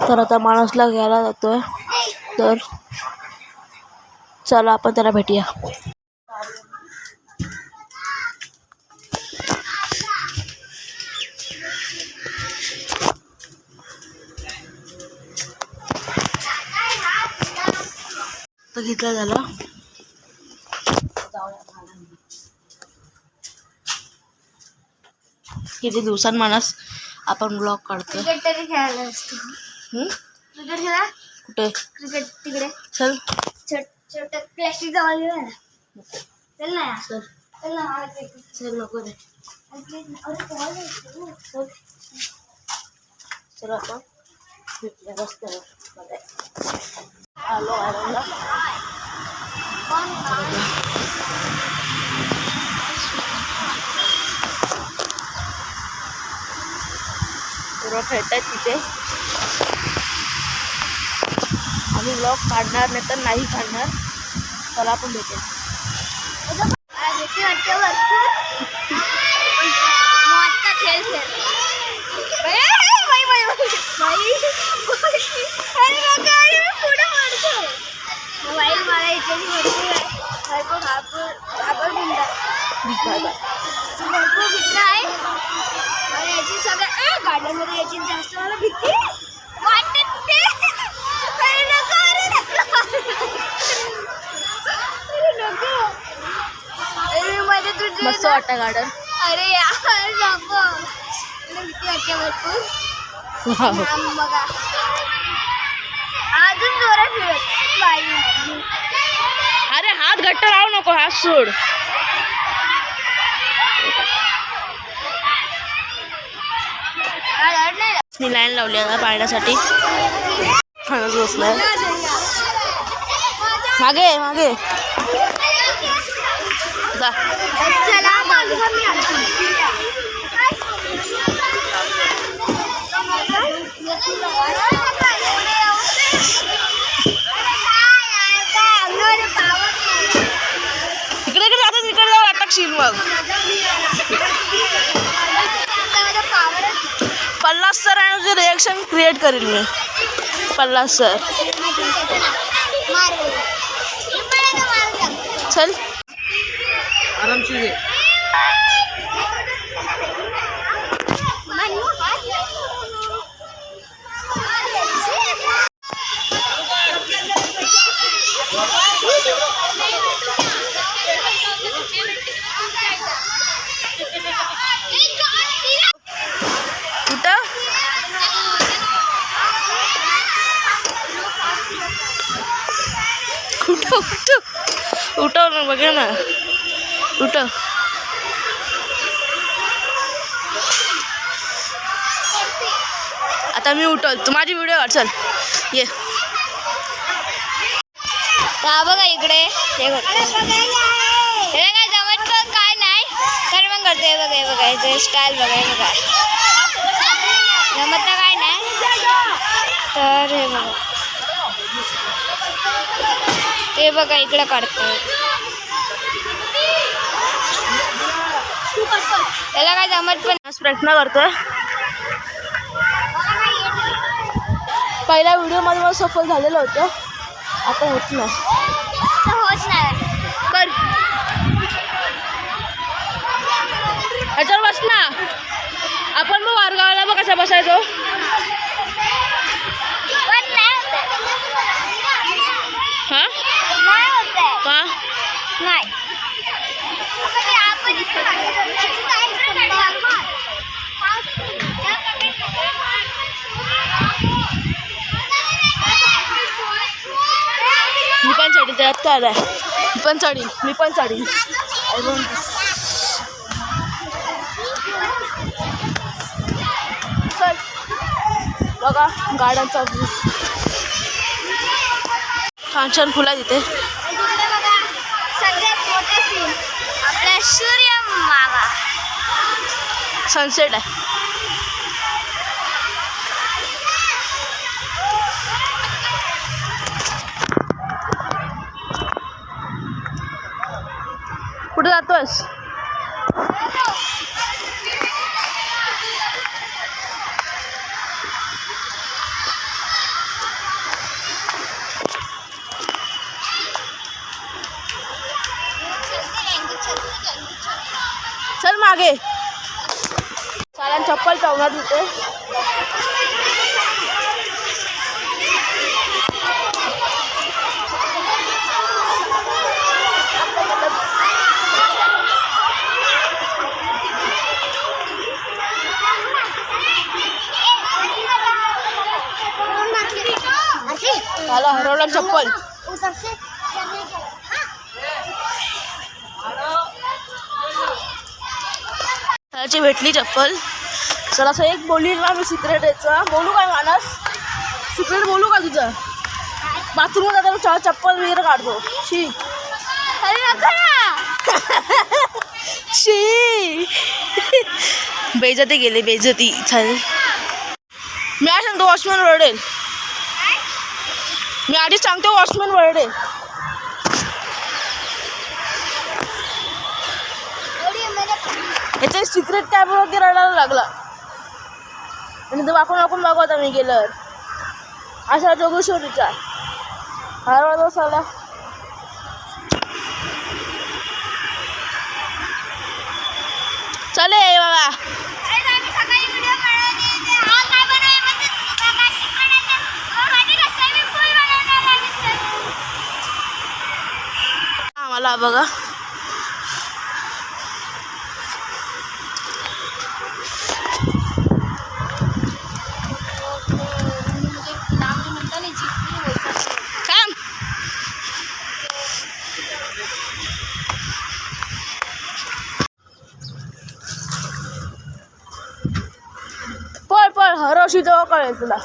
तर आता माणसला घ्यायला जातोय, तर चला आपण त्याला भेटूया. तर घेतला झाला. किती दिवसांत माणूस आपण ब्लॉग काढतो. क्रिकेट खेळायला असतो. क्रिकेट खेळा कुठे? क्रिकेट तिकडे. चल छोट प्लॅस्टिक जवळ घेऊया ना. चल ना चल चल ना. चल नको रे. चल आपण रस्त्यावर आलो आयरनला. पूर्ण खेळतायत तिथे. आम्ही ब्लॉग काढणार नाही तर नाही काढणार. चला आपण भेटेल. याची सगळं गार्डनमध्ये याची जास्त मला भीती वाटते. मस्त वाटतं गार्डन. अरे यार नको. भीती वाटते भरपूर. बघा अजून जोरात फिरत बाई. अरे हात घट्ट लावू नको, हात सोड. मी लाईन लावली आता पाण्यासाठी. खाणच बसलाय. मागे मागे जा. चला इकडे इकडे जातो, तिकडे जाऊ अटकशील मग. पल्लास सर आणि रिएक्शन क्रिएट करेल मी. पल्लास सर चल आरामशीर घे. कुठं उठव उठव ना, बघा ना उठव. आता मी उठवल, तू माझी व्हिडिओ काढ. चल ये. बघा इकडे हे काय जमत पण काय नाही तर मग करते. बघा बघा इथे स्टाईल बघा. बघा जमत ना काय नाही तर हे बघा. ते बघा इकडे काढतो. त्याला काय जमत पण. प्रयत्न करतोय. पहिल्या व्हिडिओमध्ये मला सफल झालेलं होतं, आता होत नाही. होत नाही कर. ह्याच्यावर बस ना. आपण मग वारगावला मग कसा बसायचो. हां का नाही. मी पण चढीन, त्यात काय आहे. मी पण चढीन. चल बघा गार्डनचा व्ह्यू. छान छान फुलं आहे तिथे. सगळ्यात मोठे सीन आपला सूर्य मामा. सनसेट आहे. कुठे जातोस? मागे चला चप्पल ठेवणार तिथे. मला हरवलं चप्पल. त्याची भेटली चप्पल. चला असं एक बोलली ना मी सिक्रेट यायचं. बोलू काय मानस? सिक्रेट बोलू का तुझं? बाथरूमला जाता चप्पल वगैरे काढतो. शी शी बेइज्जती गेली बेइज्जती. चालेल मी आज सांगतो वॉचमॅन वरडेल. मी आधीच सांगतो वॉचमॅन वरडेल. याचे सिक्रेट कॅब वगैरे रडायला लागला आणि तो वाकून वाकून बघवता मी गेल्यावर. अशा जोगेश्वरीचा हरवला साला. चले बाबा आम्हाला बघा काम पळ पळ हरवशी तेव्हा कळेल तुला.